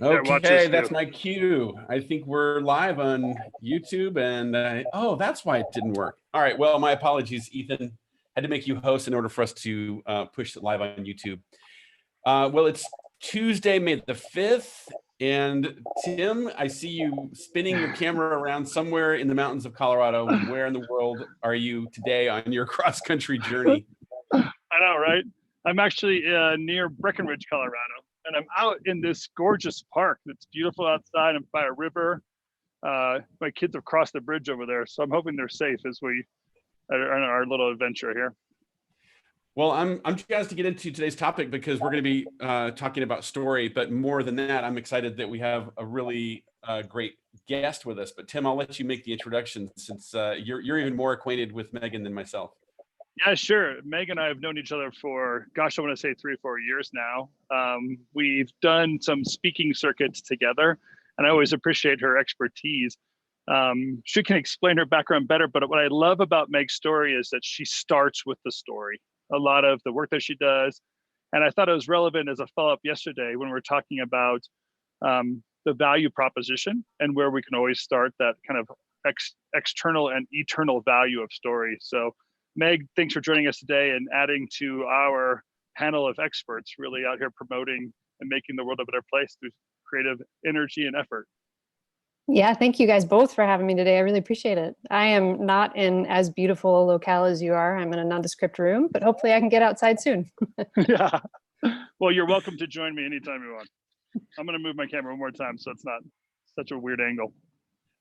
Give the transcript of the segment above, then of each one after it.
Yeah, watch Okay, this too. that's my cue. I think we're live on YouTube, and oh, that's why it didn't work. All right, well, my apologies, Ethan. Had to make you host in order for us to push it live on YouTube. Well, it's Tuesday, May the 5th, and Tim, I see you spinning your camera around somewhere in the mountains of Colorado. Where in the world are you today on your cross-country journey? I know, right? I'm actually near Breckenridge, Colorado, and I'm out in this gorgeous park that's beautiful outside. I'm by a river. My kids have crossed the bridge over there, so I'm hoping they're safe as we are on our little adventure here. Well, I'm jazzed to get into today's topic because we're going to be talking about story, but more than that, I'm excited that we have a really great guest with us. But Tim, I'll let you make the introduction since you're even more acquainted with Megan than myself. Yeah, sure. Meg and I have known each other for, gosh, I want to say 3 or 4 years now. We've done some speaking circuits together, and I always appreciate her expertise. She can explain her background better, but what I love about Meg's story is that she starts with the story. A lot of the work that she does, and I thought it was relevant as a follow-up yesterday when we were talking about the value proposition and where we can always start that kind of external and eternal value of story. So Meg, thanks for joining us today and adding to our panel of experts, really out here promoting and making the world a better place through creative energy and effort. Yeah, thank you guys both for having me today. I really appreciate it. I am not in as beautiful a locale as you are. I'm in a nondescript room, but hopefully I can get outside soon. Yeah. Well, you're welcome to join me anytime you want. I'm going to move my camera one more time so it's not such a weird angle.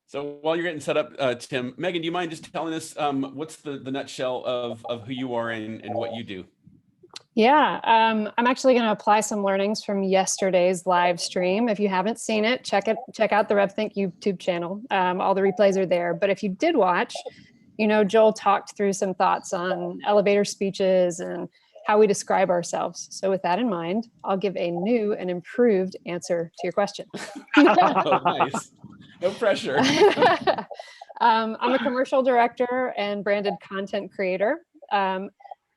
So while you're getting set up, Tim, Megan, do you mind just telling us what's the nutshell of who you are and what you do? Yeah, I'm actually going to apply some learnings from yesterday's live stream. If you haven't seen it, check out the RevThink YouTube channel. All the replays are there. But if you did watch, you know, Joel talked through some thoughts on elevator speeches and how we describe ourselves. So with that in mind, I'll give a new and improved answer to your question. Oh, nice. No pressure. I'm a commercial director and branded content creator.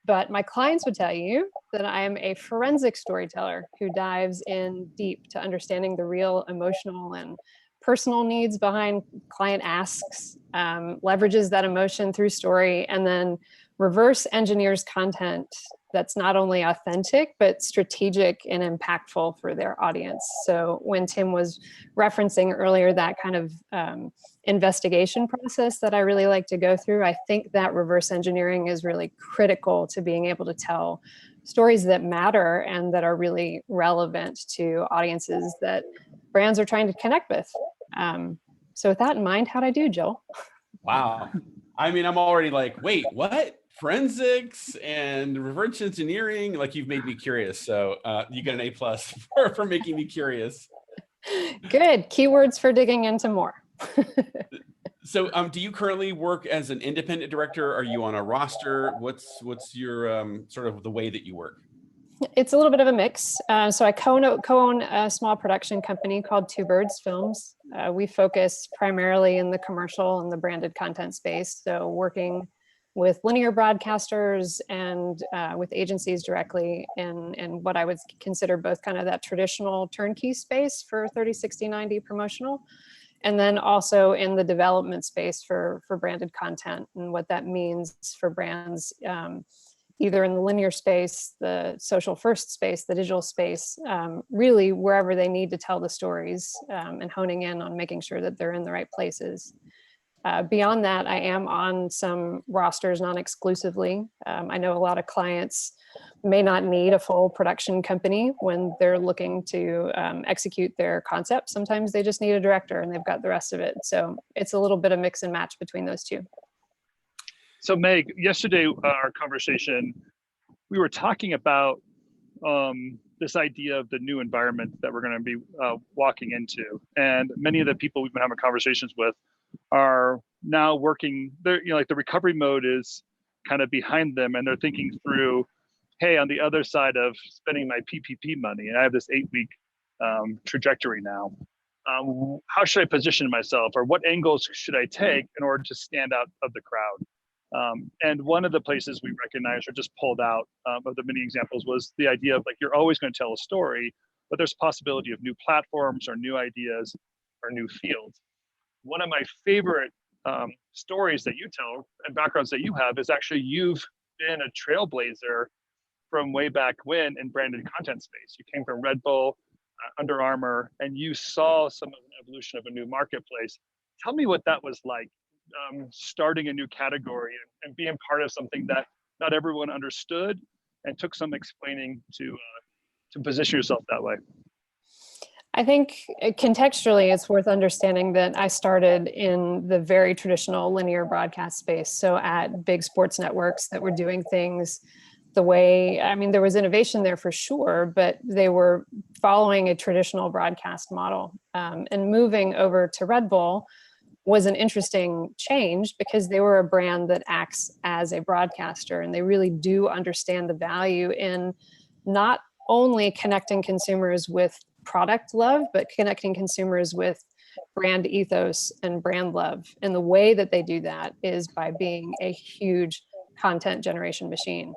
But my clients would tell you that I am a forensic storyteller who dives in deep to understanding the real emotional and personal needs behind client asks, leverages that emotion through story, and then reverse engineers content that's not only authentic, but strategic and impactful for their audience. So when Tim was referencing earlier that kind of investigation process that I really like to go through, I think that reverse engineering is really critical to being able to tell stories that matter and that are really relevant to audiences that brands are trying to connect with. So with that in mind, how'd I do, Joel? Wow. I mean, I'm already like, wait, what? Forensics and reverse engineering? Like, you've made me curious. So you get an A+ for making me curious. Good. Keywords for digging into more. So do you currently work as an independent director? Are you on a roster? What's your sort of the way that you work? It's a little bit of a mix. So I co-own a small production company called Two Birds Films. We focus primarily in the commercial and the branded content space. So working with linear broadcasters and with agencies directly in what I would consider both kind of that traditional turnkey space for 30, 60, 90 promotional, and then also in the development space for branded content and what that means for brands, either in the linear space, the social first space, the digital space, really wherever they need to tell the stories, and honing in on making sure that they're in the right places. Beyond that, I am on some rosters non-exclusively. I know a lot of clients may not need a full production company when they're looking to execute their concept. Sometimes they just need a director and they've got the rest of it. So it's a little bit of mix and match between those two. So Meg, yesterday, our conversation, we were talking about this idea of the new environment that we're going to be walking into. And many of the people we've been having conversations with are now working, they're, like the recovery mode is kind of behind them, and they're thinking through, hey, on the other side of spending my PPP money, and I have this 8-week trajectory now, how should I position myself, or what angles should I take in order to stand out of the crowd? And one of the places we recognized or just pulled out of the many examples was the idea of, like, you're always going to tell a story, but there's possibility of new platforms or new ideas or new fields. One of my favorite stories that you tell and backgrounds that you have is actually you've been a trailblazer from way back when in branded content space. You came from Red Bull, Under Armour, and you saw some of the evolution of a new marketplace. Tell me what that was like, starting a new category and being part of something that not everyone understood and took some explaining to position yourself that way. I think contextually, it's worth understanding that I started in the very traditional linear broadcast space. So at big sports networks that were doing things the way, I mean, there was innovation there for sure, but they were following a traditional broadcast model. And moving over to Red Bull was an interesting change because they were a brand that acts as a broadcaster, and they really do understand the value in not only connecting consumers with product love, but connecting consumers with brand ethos and brand love. And the way that they do that is by being a huge content generation machine.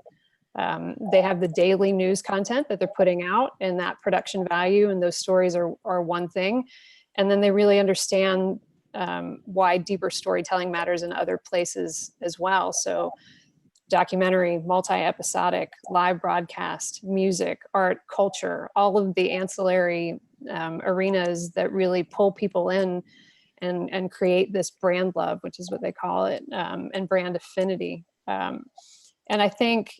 They have the daily news content that they're putting out, and that production value and those stories are one thing. And then they really understand why deeper storytelling matters in other places as well. So documentary, multi-episodic, live broadcast, music, art, culture, all of the ancillary arenas that really pull people in and create this brand love, which is what they call it, and brand affinity. And I think,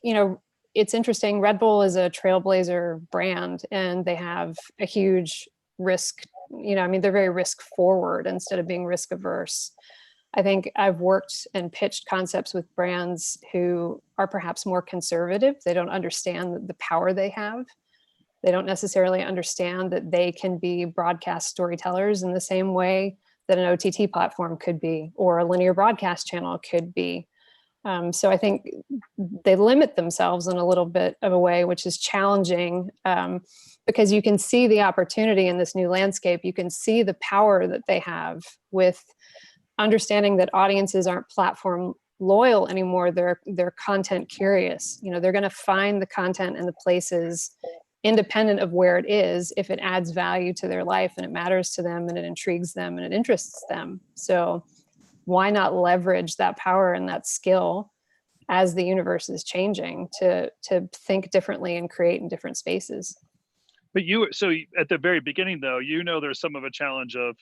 it's interesting. Red Bull is a trailblazer brand, and they have a huge risk. They're very risk forward instead of being risk averse. I think I've worked and pitched concepts with brands who are perhaps more conservative. They don't understand the power they have. They don't necessarily understand that they can be broadcast storytellers in the same way that an OTT platform could be, or a linear broadcast channel could be. So I think they limit themselves in a little bit of a way, which is challenging, because you can see the opportunity in this new landscape. You can see the power that they have with understanding that audiences aren't platform loyal anymore. They're content curious. They're going to find the content and the places independent of where it is, if it adds value to their life and it matters to them and it intrigues them and it interests them. So why not leverage that power and that skill as the universe is changing to think differently and create in different spaces? But so at the very beginning, though, there's some of a challenge of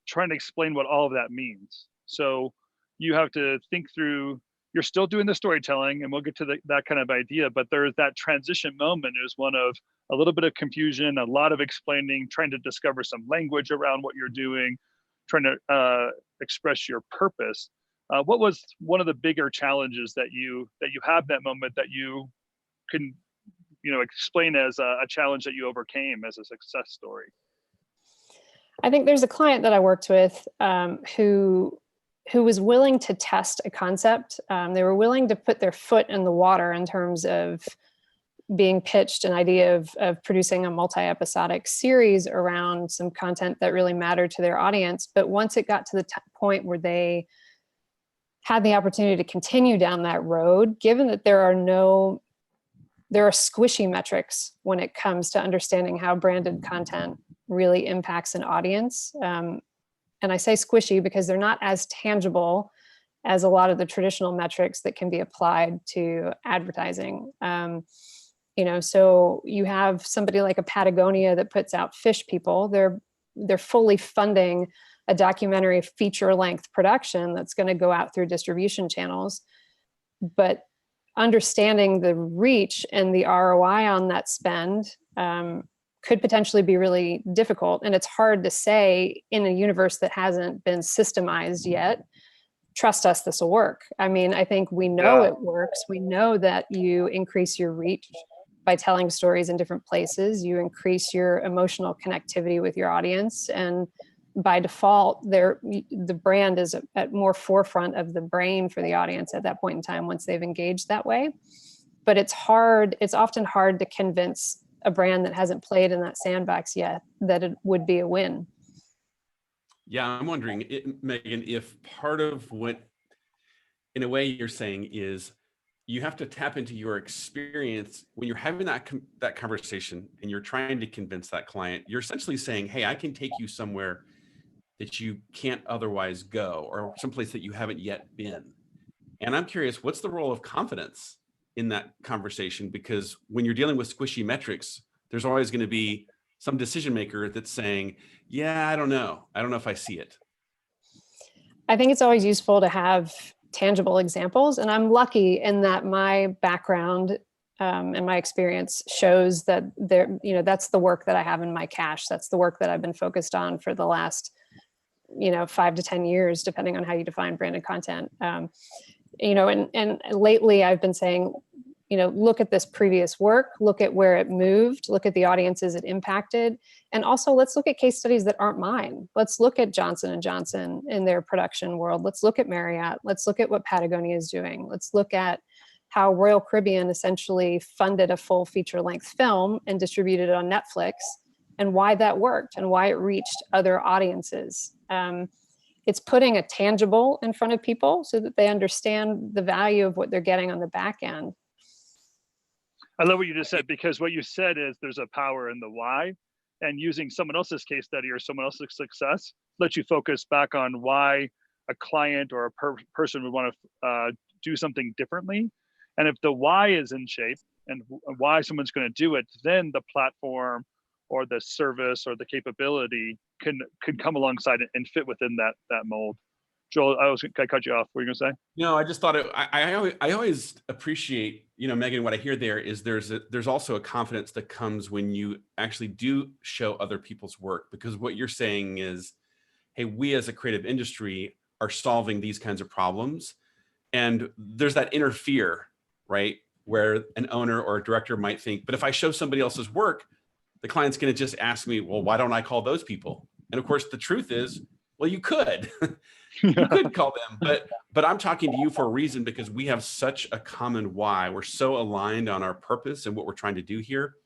trying to explain what all of that means. So you have to think through, you're still doing the storytelling, and we'll get to that kind of idea, but there's that transition moment is one of a little bit of confusion, a lot of explaining, trying to discover some language around what you're doing, trying to express your purpose. What was one of the bigger challenges that you have that moment that you can explain as a challenge that you overcame as a success story? I think there's a client that I worked with who was willing to test a concept. They were willing to put their foot in the water in terms of being pitched an idea of producing a multi-episodic series around some content that really mattered to their audience. But once it got to the point where they had the opportunity to continue down that road, given that there are squishy metrics when it comes to understanding how branded content really impacts an audience. And I say squishy because they're not as tangible as a lot of the traditional metrics that can be applied to advertising. So you have somebody like a Patagonia that puts out fish people. They're fully funding a documentary feature-length production that's going to go out through distribution channels. But understanding the reach and the ROI on that spend could potentially be really difficult. And it's hard to say in a universe that hasn't been systemized yet, trust us, this will work. I mean, I think we know it works. We know that you increase your reach by telling stories in different places. You increase your emotional connectivity with your audience. And by default, the brand is at more forefront of the brain for the audience at that point in time once they've engaged that way. But it's often hard to convince a brand that hasn't played in that sandbox yet that it would be a win. Yeah, I'm wondering, Megan, if part of what, in a way, you're saying is you have to tap into your experience when you're having that conversation and you're trying to convince that client. You're essentially saying, hey, I can take you somewhere that you can't otherwise go, or someplace that you haven't yet been. And I'm curious, what's the role of confidence in that conversation? Because when you're dealing with squishy metrics, there's always going to be some decision maker that's saying, yeah, I don't know if I see it. I think it's always useful to have tangible examples. And I'm lucky in that my background and my experience shows that that's the work that I have in my cache. That's the work that I've been focused on for the last, 5 to 10 years, depending on how you define branded content. And lately I've been saying, look at this previous work, look at where it moved, look at the audiences it impacted. And also let's look at case studies that aren't mine. Let's look at Johnson & Johnson in their production world. Let's look at Marriott. Let's look at what Patagonia is doing. Let's look at how Royal Caribbean essentially funded a full feature-length film and distributed it on Netflix, and why that worked and why it reached other audiences. It's putting a tangible in front of people so that they understand the value of what they're getting on the back end. I love what you just said, because what you said is there's a power in the why, and using someone else's case study or someone else's success lets you focus back on why a client or a person would want to do something differently. And if the why is in shape and why someone's going to do it, then the platform or the service or the capability can come alongside it and fit within that mold. Joel, I cut you off. What were you gonna say? No, I just thought I always appreciate, Megan, what I hear there is there's also a confidence that comes when you actually do show other people's work, because what you're saying is, hey, we as a creative industry are solving these kinds of problems. And there's that inner fear, right? Where an owner or a director might think, but if I show somebody else's work, the client's going to just ask me, well, why don't I call those people? And of course, the truth is, well, you could. You could call them, but I'm talking to you for a reason, because we have such a common why. We're so aligned on our purpose and what we're trying to do here.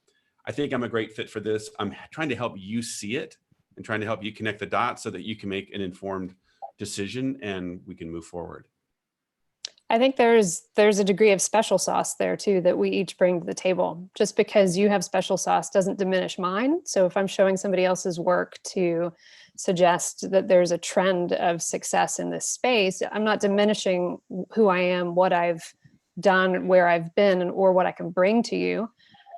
I think I'm a great fit for this. I'm trying to help you see it and trying to help you connect the dots so that you can make an informed decision and we can move forward. I think there's a degree of special sauce there too that we each bring to the table. Just because you have special sauce doesn't diminish mine. So if I'm showing somebody else's work to suggest that there's a trend of success in this space, I'm not diminishing who I am, what I've done, where I've been, or what I can bring to you.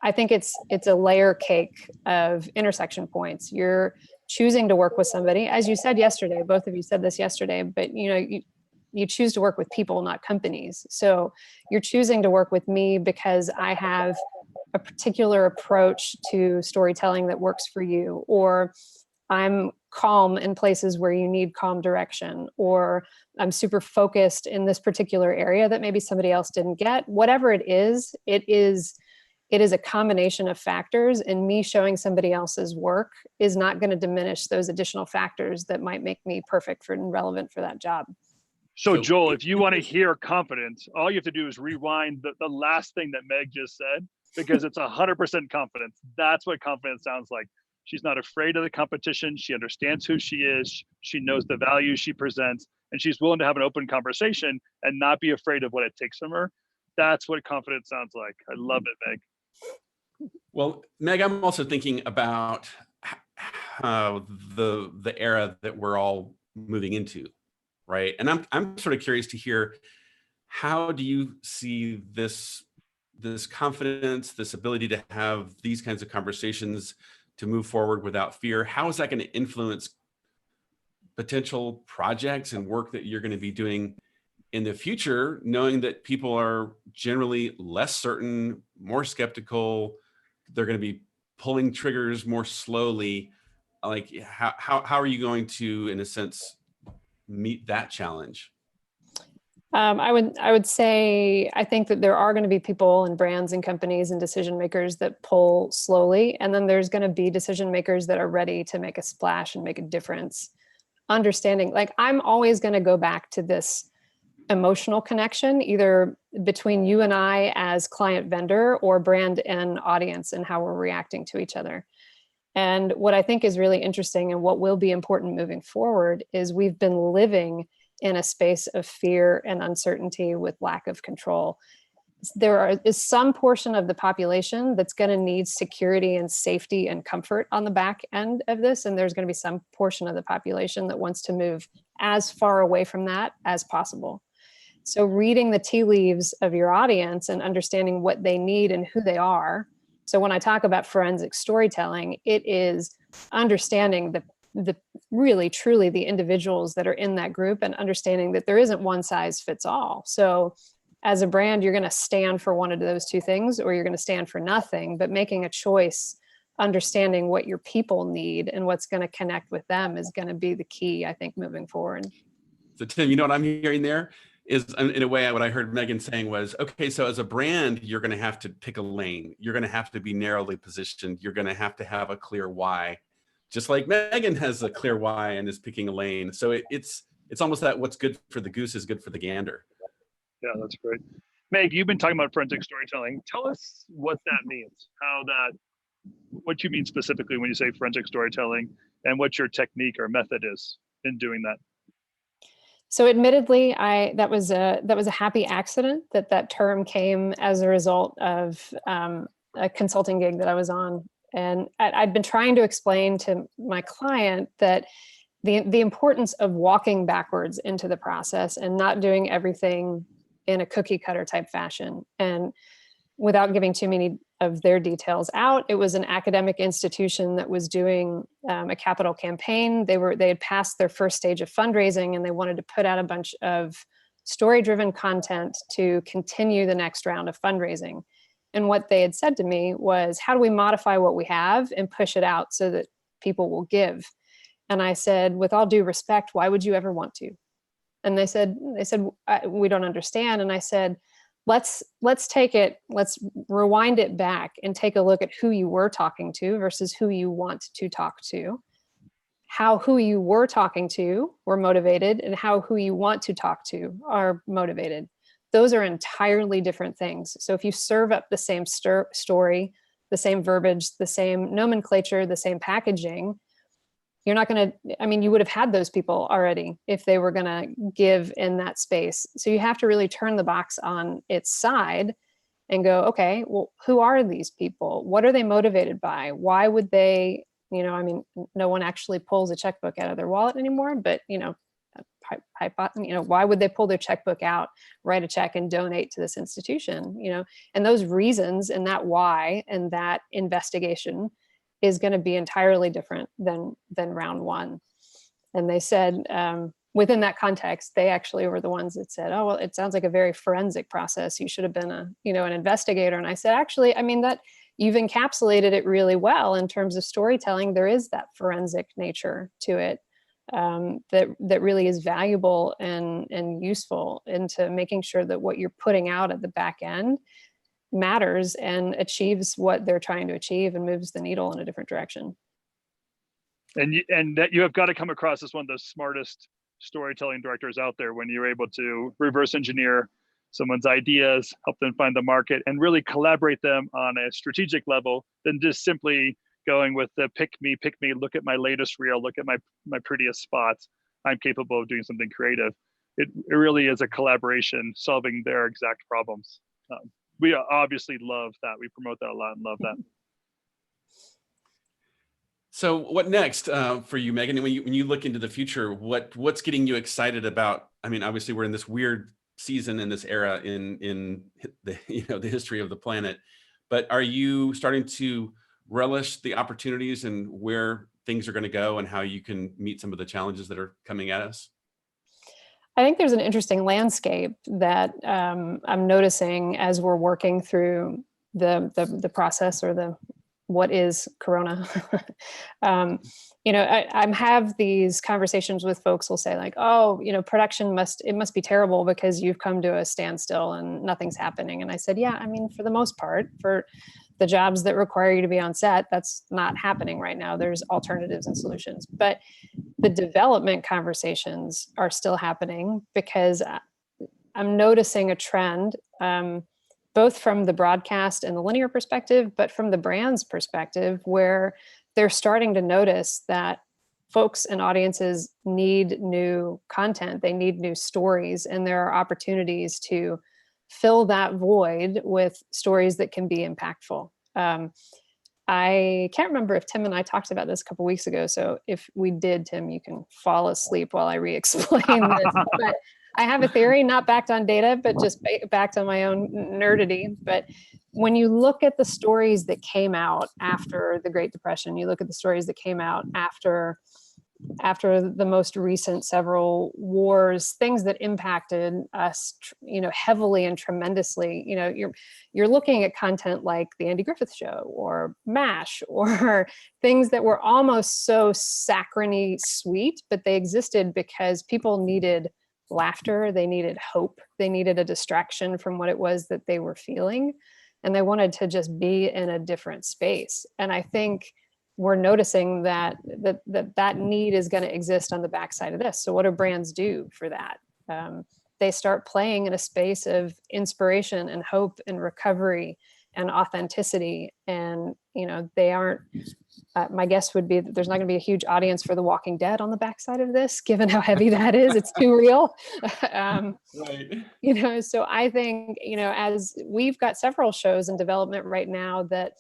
I think it's a layer cake of intersection points. You're choosing to work with somebody, as you said yesterday, both of you said this yesterday, but you choose to work with people, not companies. So you're choosing to work with me because I have a particular approach to storytelling that works for you, or I'm calm in places where you need calm direction, or I'm super focused in this particular area that maybe somebody else didn't get. Whatever it is a combination of factors, and me showing somebody else's work is not going to diminish those additional factors that might make me perfect and relevant for that job. So Joel, if you want to hear confidence, all you have to do is rewind the last thing that Meg just said, because it's 100% confidence. That's what confidence sounds like. She's not afraid of the competition. She understands who she is. She knows the value she presents, and she's willing to have an open conversation and not be afraid of what it takes from her. That's what confidence sounds like. I love it, Meg. Well, Meg, I'm also thinking about the era that we're all moving into. Right. And I'm sort of curious to hear, how do you see this confidence, this ability to have these kinds of conversations to move forward without fear? How is that going to influence potential projects and work that you're going to be doing in the future, knowing that people are generally less certain, more skeptical, they're going to be pulling triggers more slowly? Like, how are you going to, in a sense, meet that challenge? I would say, I think that there are going to be people and brands and companies and decision makers that pull slowly. And then there's going to be decision makers that are ready to make a splash and make a difference. Understanding, like, I'm always going to go back to this emotional connection, either between you and I as client vendor, or brand and audience, and how we're reacting to each other. And what I think is really interesting and what will be important moving forward is we've been living in a space of fear and uncertainty with lack of control. is some portion of the population that's going to need security and safety and comfort on the back end of this. And there's going to be some portion of the population that wants to move as far away from that as possible. So reading the tea leaves of your audience and understanding what they need and who they are. So when I talk about forensic storytelling, it is understanding the really truly the individuals that are in that group and understanding that there isn't one size fits all. So as a brand, you're going to stand for one of those two things, or you're going to stand for nothing, but making a choice, understanding what your people need and what's going to connect with them is going to be the key, I think, moving forward. So Tim, you know what I'm hearing there is, in a way, what I heard Megan saying was, okay, so as a brand, you're going to have to pick a lane. You're going to have to be narrowly positioned. You're going to have a clear why, just like Megan has a clear why and is picking a lane. So it's almost that what's good for the goose is good for the gander. Yeah, that's great. Meg, you've been talking about forensic storytelling. Tell us what that means, what you mean specifically when you say forensic storytelling, and what your technique or method is in doing that. So admittedly, that was a happy accident that term came as a result of a consulting gig that I was on. And I'd been trying to explain to my client that the importance of walking backwards into the process and not doing everything in a cookie cutter type fashion. And without giving too many of their details out, it was an academic institution that was doing a capital campaign. They had passed their first stage of fundraising, and they wanted to put out a bunch of story-driven content to continue the next round of fundraising. And what they had said to me was, how do we modify what we have and push it out so that people will give? And I said, with all due respect, why would you ever want to? And they said, we don't understand. And I said, let's rewind it back and take a look at who you were talking to versus who you want to talk to, how who you were talking to were motivated and how who you want to talk to are motivated. Those are entirely different things. So if you serve up the same story, the same verbiage, the same nomenclature, the same packaging, you're not going to, you would have had those people already if they were going to give in that space. So you have to really turn the box on its side and go, okay, well, who are these people? What are they motivated by? Why would they, no one actually pulls a checkbook out of their wallet anymore, but, why would they pull their checkbook out, write a check and donate to this institution? And those reasons and that why and that investigation is going to be entirely different than round one. And they said, within that context, they actually were the ones that said, oh, well, it sounds like a very forensic process. You should have been an investigator. And I said, actually, that you've encapsulated it really well in terms of storytelling. There is that forensic nature to it that really is valuable and useful into making sure that what you're putting out at the back end matters and achieves what they're trying to achieve and moves the needle in a different direction. And that you have got to come across as one of the smartest storytelling directors out there when you're able to reverse engineer someone's ideas, help them find the market, and really collaborate them on a strategic level than just simply going with the pick me, look at my latest reel, look at my prettiest spots. I'm capable of doing something creative. It really is a collaboration solving their exact problems. We obviously love that. We promote that a lot and love that. So what next for you, Megan? When you look into the future, what's getting you excited about? Obviously we're in this weird season in this era in the the history of the planet, but are you starting to relish the opportunities and where things are going to go and how you can meet some of the challenges that are coming at us? I think there's an interesting landscape that I'm noticing as we're working through the process or what is Corona. I have these conversations with folks who'll say like, oh, production must be terrible because you've come to a standstill and nothing's happening. And I said, yeah, for the most part, for the jobs that require you to be on set, that's not happening right now. There's alternatives and solutions. But the development conversations are still happening because I'm noticing a trend, both from the broadcast and the linear perspective, but from the brand's perspective, where they're starting to notice that folks and audiences need new content. They need new stories, and there are opportunities to fill that void with stories that can be impactful. I can't remember if Tim and I talked about this a couple weeks ago. So if we did, Tim, you can fall asleep while I re-explain this. But I have a theory, not backed on data, but just backed on my own nerdity. But when you look at the stories that came out after the Great Depression, you look at the stories that came out after the most recent several wars, things that impacted us, heavily and tremendously. You're looking at content like the Andy Griffith Show or MASH or things that were almost so saccharine sweet, but they existed because people needed laughter, they needed hope, they needed a distraction from what it was that they were feeling, and they wanted to just be in a different space. And I think we're noticing that need is going to exist on the backside of this. So what do brands do for that? They start playing in a space of inspiration and hope and recovery and authenticity. And, they aren't, my guess would be that there's not going to be a huge audience for The Walking Dead on the backside of this, given how heavy that is. It's too real. Right. So I think, as we've got several shows in development right now that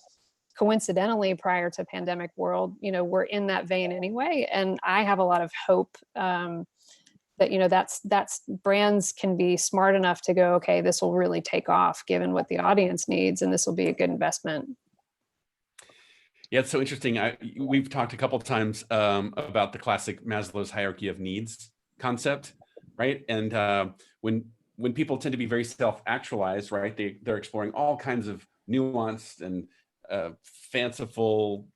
coincidentally prior to pandemic world, we're in that vein anyway. And I have a lot of hope that, that's brands can be smart enough to go, okay, this will really take off given what the audience needs. And this will be a good investment. Yeah, it's so interesting. We've talked a couple of times about the classic Maslow's hierarchy of needs concept, right? And when people tend to be very self-actualized, right, they're exploring all kinds of nuanced and fanciful,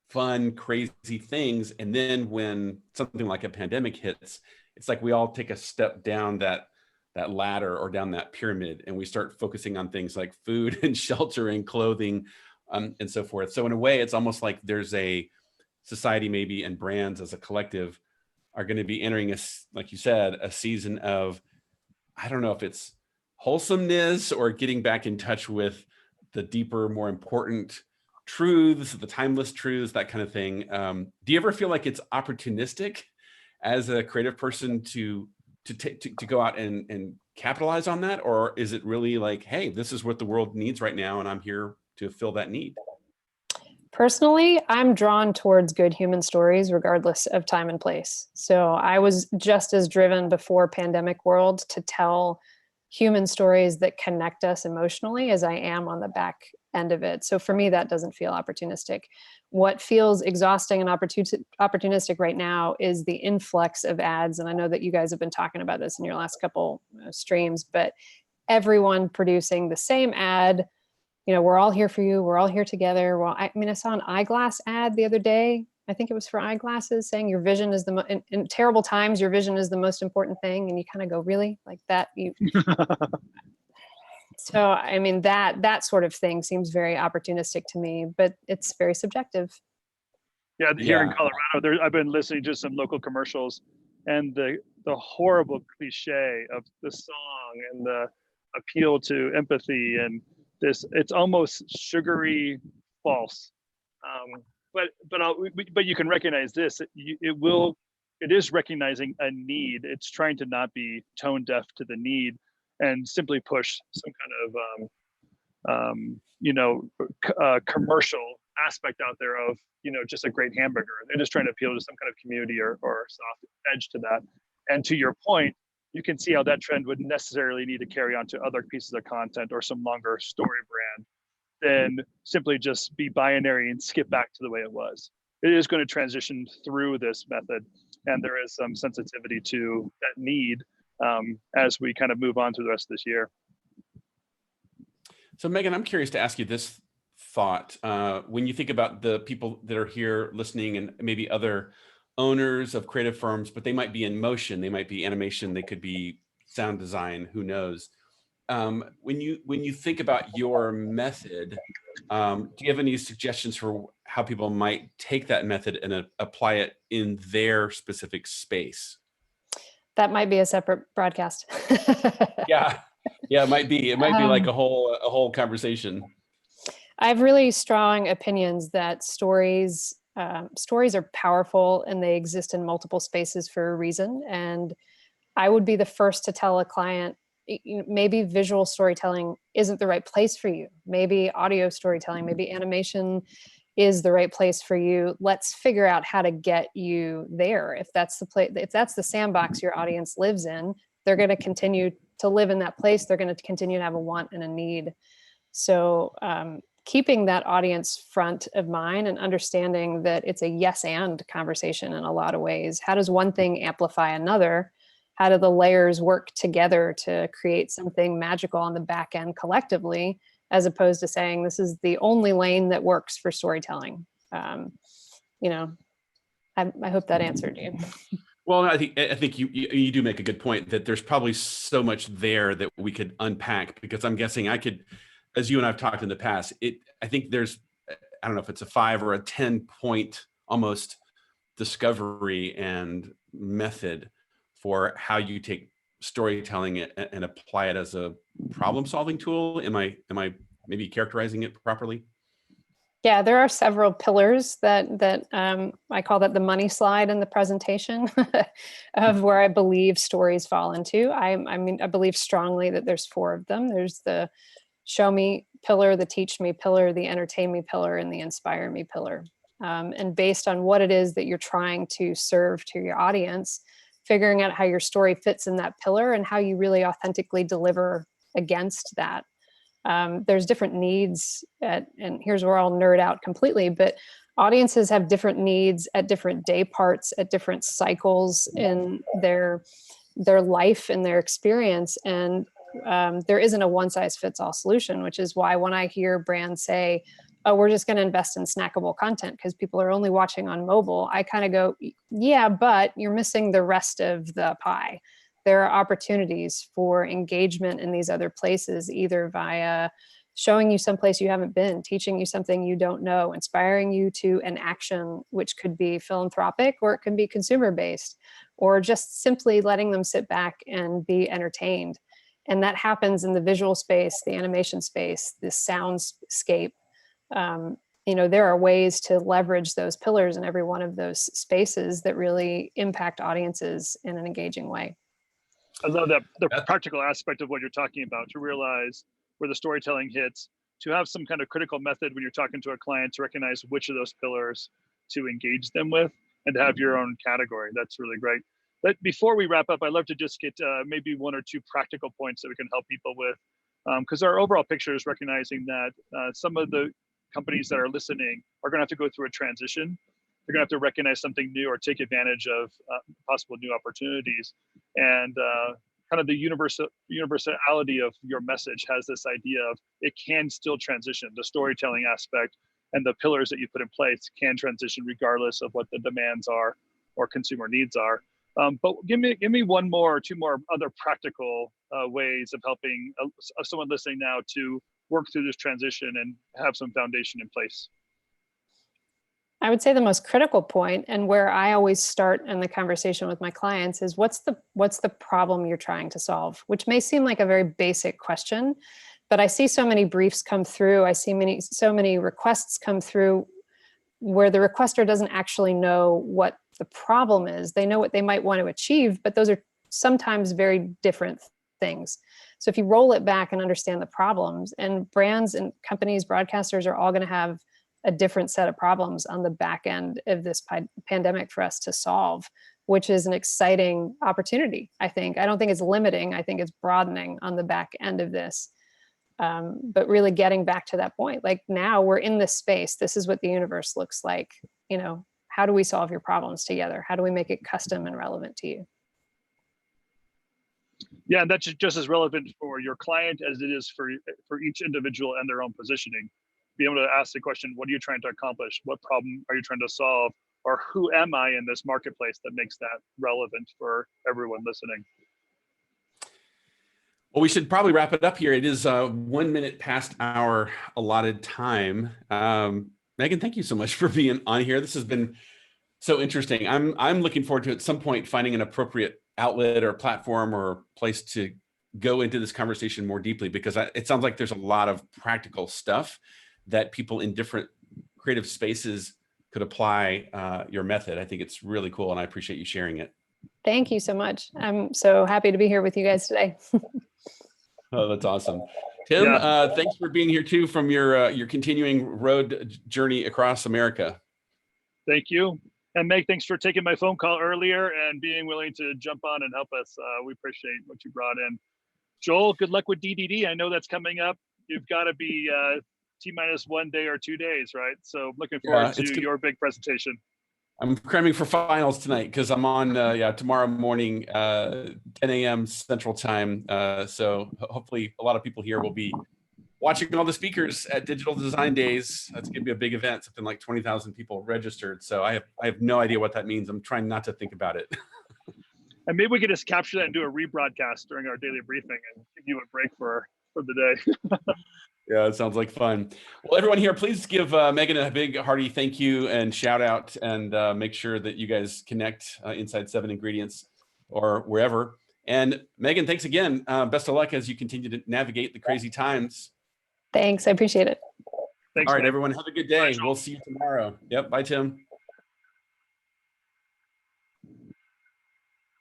fun, crazy things. And then when something like a pandemic hits, it's like we all take a step down that ladder or down that pyramid, and we start focusing on things like food and shelter and clothing and so forth. So in a way, it's almost like there's a society maybe, and brands as a collective are going to be entering like you said, a season of, I don't know if it's wholesomeness or getting back in touch with the deeper, more important truths, the timeless truths, that kind of thing. Do you ever feel like it's opportunistic as a creative person to go out and capitalize on that? Or is it really like, hey, this is what the world needs right now, and I'm here to fill that need? Personally, I'm drawn towards good human stories, regardless of time and place. So I was just as driven before pandemic world to tell human stories that connect us emotionally as I am on the back end of it. So for me, that doesn't feel opportunistic. What feels exhausting and opportunistic right now is the influx of ads. And I know that you guys have been talking about this in your last couple streams, but everyone producing the same ad. We're all here for you. We're all here together. Well, I saw an eyeglass ad the other day. I think it was for eyeglasses, saying your vision is in terrible times, your vision is the most important thing. And you kind of go, really? Like that? So, that sort of thing seems very opportunistic to me, but it's very subjective. Yeah, here in Colorado, I've been listening to some local commercials, and the horrible cliche of the song and the appeal to empathy and this, it's almost sugary false. But you can recognize this. It is recognizing a need. It's trying to not be tone deaf to the need and simply push some kind of commercial aspect out there of just a great hamburger. They're just trying to appeal to some kind of community or soft edge to that. And to your point, you can see how that trend would necessarily need to carry on to other pieces of content or some longer story brand than simply just be binary and skip back to the way it was. It is going to transition through this method, and there is some sensitivity to that need as we kind of move on through the rest of this year. So Megan, I'm curious to ask you this thought. When you think about the people that are here listening and maybe other owners of creative firms, but they might be in motion, they might be animation, they could be sound design, who knows? When you think about your method, do you have any suggestions for how people might take that method and apply it in their specific space? That might be a separate broadcast. Yeah, it might be. It might be like a whole conversation. I have really strong opinions that stories are powerful and they exist in multiple spaces for a reason. And I would be the first to tell a client, maybe visual storytelling isn't the right place for you. Maybe audio storytelling, maybe animation is the right place for you. Let's figure out how to get you there. If that's the place, if that's the sandbox your audience lives in, they're going to continue to live in that place. They're going to continue to have a want and a need. So keeping that audience front of mind and understanding that it's a yes and conversation in a lot of ways. How does one thing amplify another? How do the layers work together to create something magical on the back end collectively, as opposed to saying this is the only lane that works for storytelling? You know, I hope that answered you. Well, I think you do make a good point that there's probably so much there that we could unpack, because I'm guessing I could, as you and I've talked in the past, I think there's, I don't know if it's a 5 or a 10 point almost discovery and method for how you take storytelling and apply it as a problem solving tool. Am I maybe characterizing it properly? Yeah, there are several pillars that I call that the money slide in the presentation of where I believe stories fall into. I mean, I believe strongly that there's 4 of them. There's the show me pillar, the teach me pillar, the entertain me pillar, and the inspire me pillar. And based on what it is that you're trying to serve to your audience, figuring out how your story fits in that pillar and how you really authentically deliver against that. There's different needs and here's where I'll nerd out completely, but audiences have different needs at different day parts, at different cycles in their life and their experience. And there isn't a one size fits all solution, which is why when I hear brands say, oh, we're just going to invest in snackable content because people are only watching on mobile, I kind of go, yeah, but you're missing the rest of the pie. There are opportunities for engagement in these other places, either via showing you someplace you haven't been, teaching you something you don't know, inspiring you to an action, which could be philanthropic or it can be consumer based, or just simply letting them sit back and be entertained. And that happens in the visual space, the animation space, the soundscape. There are ways to leverage those pillars in every one of those spaces that really impact audiences in an engaging way. I love that the practical aspect of what you're talking about, to realize where the storytelling hits, to have some kind of critical method when you're talking to a client to recognize which of those pillars to engage them with, and to have your own category. That's really great. But before we wrap up, I'd love to just get maybe 1 or 2 practical points that we can help people with, because our overall picture is recognizing that some of the companies that are listening are going to have to go through a transition. They're going to have to recognize something new or take advantage of possible new opportunities. And kind of the universality of your message has this idea of it can still transition. The storytelling aspect and the pillars that you put in place can transition regardless of what the demands are or consumer needs are. But give me 1 more or 2 more other practical ways of helping someone listening now to work through this transition and have some foundation in place. I would say the most critical point, and where I always start in the conversation with my clients, is what's the problem you're trying to solve, which may seem like a very basic question, but I see so many briefs come through. I see so many requests come through where the requester doesn't actually know what the problem is. They know what they might want to achieve, but those are sometimes very different things. So if you roll it back and understand the problems, and brands and companies, broadcasters are all going to have a different set of problems on the back end of this pandemic for us to solve, which is an exciting opportunity. I don't think it's limiting. I think it's broadening on the back end of this. But really getting back to that point, like now we're in this space. This is what the universe looks like. How do we solve your problems together? How do we make it custom and relevant to you? Yeah, and that's just as relevant for your client as it is for each individual and their own positioning. Be able to ask the question, what are you trying to accomplish? What problem are you trying to solve? Or who am I in this marketplace that makes that relevant for everyone listening? Well, we should probably wrap it up here. It is 1 minute past our allotted time. Megan, thank you so much for being on here. This has been so interesting. I'm looking forward to at some point finding an appropriate outlet or platform or place to go into this conversation more deeply, because it sounds like there's a lot of practical stuff that people in different creative spaces could apply your method. I think it's really cool, and I appreciate you sharing it. Thank you so much. I'm so happy to be here with you guys today. Oh, that's awesome. Tim, Yeah. thanks for being here too from your continuing road journey across America. Thank you. And Meg, thanks for taking my phone call earlier and being willing to jump on and help us. We appreciate what you brought in. Joel, good luck with DDD. I know that's coming up. You've got to be T-minus 1 day or 2 days, right? So looking forward to your big presentation. I'm cramming for finals tonight because I'm on tomorrow morning, 10 a.m. Central Time. So hopefully a lot of people here will be watching all the speakers at Digital Design Days. That's going to be a big event, something like 20,000 people registered. So I have no idea what that means. I'm trying not to think about it. And maybe we could just capture that and do a rebroadcast during our daily briefing and give you a break for the day. Yeah, it sounds like fun. Well, everyone here, please give Megan a big hearty thank you and shout out, and make sure that you guys connect inside 7 Ingredients or wherever. And Megan, thanks again. Best of luck as you continue to navigate the crazy times. Thanks. I appreciate it. Thanks, All right, man. everyone, have a good day. Bye, we'll see you tomorrow. Yep. Bye, Tim.